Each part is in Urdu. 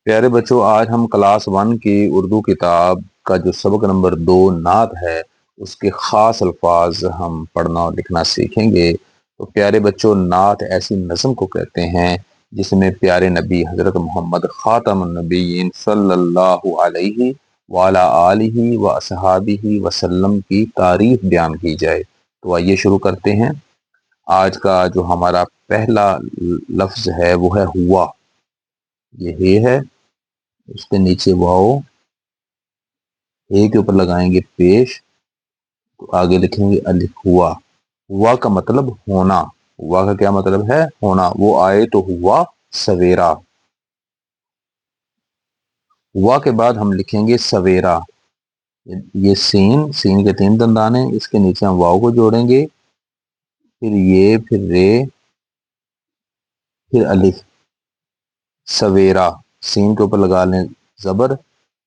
پیارے بچوں، آج ہم کلاس 1 کی اردو کتاب کا جو سبق نمبر 2 نعت ہے اس کے خاص الفاظ ہم پڑھنا اور لکھنا سیکھیں گے۔ تو پیارے بچوں، نعت ایسی نظم کو کہتے ہیں جس میں پیارے نبی حضرت محمد خاتم النبیین صلی اللہ علیہ وعلی آلہ و اصحابہ وسلم کی تعریف بیان کی جائے۔ تو آئیے شروع کرتے ہیں۔ آج کا جو ہمارا پہلا لفظ ہے وہ ہے ہوا۔ یہ ہے، اس کے نیچے واؤ، اے کے اوپر لگائیں گے پیش، تو آگے لکھیں گے الف ہوا۔ ہوا کا مطلب ہونا۔ ہوا کا کیا مطلب ہے؟ ہونا۔ وہ آئے تو ہوا سویرا۔ ہوا کے بعد ہم لکھیں گے سویرا۔ یہ سین کے 3 دندان ہیں، اس کے نیچے ہم واؤ کو جوڑیں گے، پھر یہ، پھر رے، پھر الف۔ سویرا، سین کے اوپر لگا لیں زبر،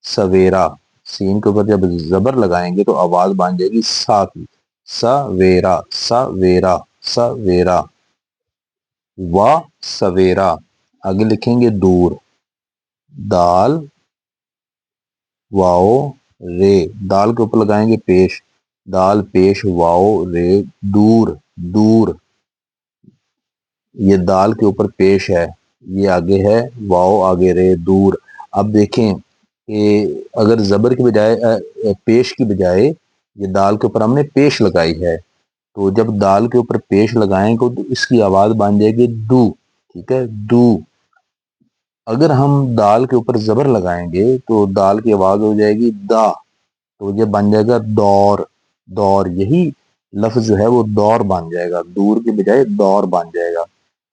سویرا۔ سین کے اوپر جب زبر لگائیں گے تو آواز بن جائے گی سا کی، سویرا، سویرا، سویرا، وا سویرا۔ آگے لکھیں گے دور، دال، واؤ، رے۔ دال کے اوپر لگائیں گے پیش، دال پیش واؤ رے، دور، دور۔ یہ دال کے اوپر پیش ہے، یہ آگے ہے واؤ، آگے رے، دور۔ اب دیکھیں کہ اگر زبر کی بجائے، پیش کی بجائے یہ دال کے اوپر ہم نے پیش لگائی ہے، تو جب دال کے اوپر پیش لگائیں گے تو اس کی آواز بن جائے گی دو، ٹھیک ہے، دو۔ اگر ہم دال کے اوپر زبر لگائیں گے تو دال کی آواز ہو جائے گی دا، تو یہ بن جائے گا دور، دور۔ یہی لفظ جو ہے وہ دور بن جائے گا، دور کی بجائے دور بن جائے گا۔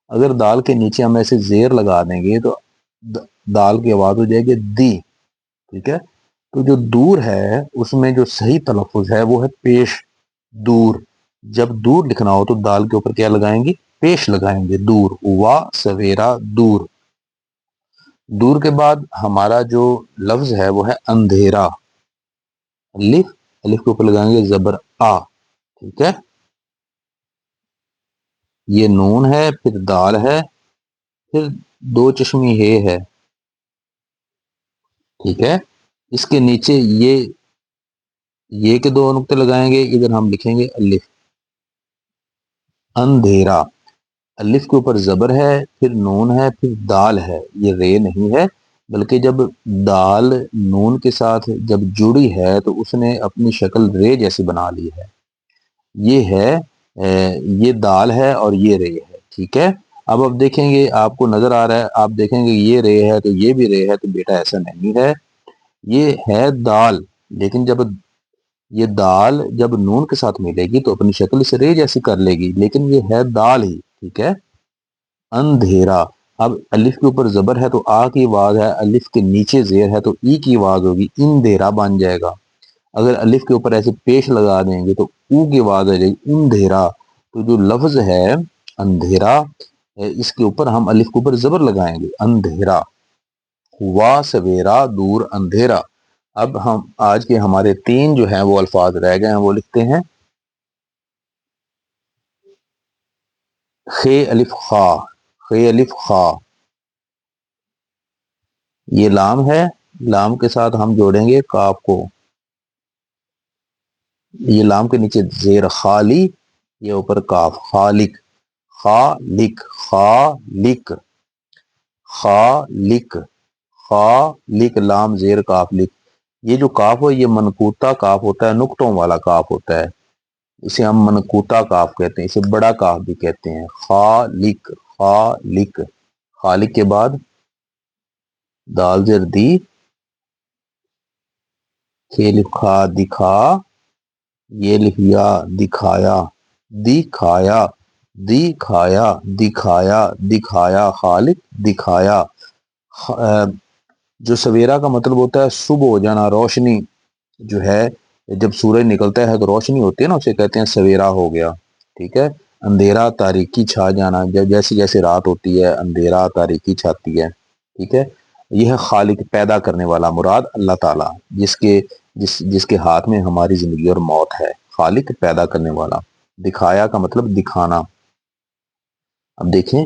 اگر دال کے نیچے ہم ایسے زیر لگا دیں گے تو دال کی آواز ہو جائے گی دی، ٹھیک ہے۔ تو جو دور ہے اس میں جو صحیح تلفظ ہے وہ ہے پیش، دور۔ جب دور لکھنا ہو تو دال کے اوپر کیا لگائیں گے؟ پیش لگائیں گے، دور، وا سویرا، دور۔ دور کے بعد ہمارا جو لفظ ہے وہ ہے اندھیرا۔ الف، الف کے اوپر لگائیں گے زبر آ، ٹھیک ہے۔ یہ نون ہے، پھر دال ہے، پھر 2 چشمی ہے، ٹھیک ہے۔ اس کے نیچے یہ کے 2 نقطے لگائیں گے، ادھر ہم لکھیں گے الف، اندھیرا۔ الف کے اوپر زبر ہے، پھر نون ہے، پھر دال ہے، یہ رے نہیں ہے، بلکہ جب دال نون کے ساتھ جب جڑی ہے تو اس نے اپنی شکل رے جیسی بنا لی ہے۔ یہ ہے، یہ دال ہے اور یہ رے ہے، ٹھیک ہے۔ اب دیکھیں گے، آپ کو نظر آ رہا ہے، آپ دیکھیں گے یہ رے ہے تو یہ بھی رے ہے، تو بیٹا ایسا نہیں ہے، یہ ہے دال، لیکن یہ دال جب نون کے ساتھ ملے گی تو اپنی شکل سے رے جیسی کر لے گی، لیکن یہ ہے دال ہی، ٹھیک ہے۔ اندھیرا۔ اب الف کے اوپر زبر ہے تو آ کی آواز ہے، الف کے نیچے زیر ہے تو ای کی آواز ہوگی، اندھیرا بن جائے گا۔ اگر الف کے اوپر ایسے پیش لگا دیں گے تو او کی آواز آ جائے گی، اندھیرا۔ تو جو لفظ ہے اندھیرا، اس کے اوپر ہم الف کے اوپر زبر لگائیں گے، اندھیرا، وا سویرا، دور، اندھیرا۔ اب ہم آج کے ہمارے 3 جو ہیں وہ الفاظ رہ گئے ہیں، وہ لکھتے ہیں۔ خے الف خا، خے الف خا، یہ لام ہے، لام کے ساتھ ہم جوڑیں گے کاف کو، یہ لام کے نیچے زیر خالی، یہ اوپر کاف، خالق، خالق، خالق، خالق، خالق، لام زیر کاف لک۔ یہ جو کاف ہے یہ منقوطہ کاف ہوتا ہے، نقطوں والا کاف ہوتا ہے، اسے ہم منقوطہ کاف کہتے ہیں، اسے بڑا کاف بھی کہتے ہیں۔ خالق، خالق، خالق کے بعد دال زیر دی، کھے لکھا دکھا، یہ لکھیا دکھایا، دکھایا، دکھایا، دکھایا، دکھایا، خالق، دکھایا۔ جو سویرا کا مطلب ہوتا ہے صبح ہو جانا، روشنی جو ہے، جب سورج نکلتا ہے تو روشنی ہوتی ہے نا، اسے کہتے ہیں سویرا ہو گیا، ٹھیک ہے۔ اندھیرا، تاریکی چھا جانا، جیسے جیسے رات ہوتی ہے اندھیرا تاریکی چھاتی ہے، ٹھیک ہے۔ یہ ہے خالق، پیدا کرنے والا، مراد اللہ تعالیٰ، جس کے ہاتھ میں ہماری زندگی اور موت ہے، خالق پیدا کرنے والا۔ دکھایا کا مطلب دکھانا۔ اب دیکھیں،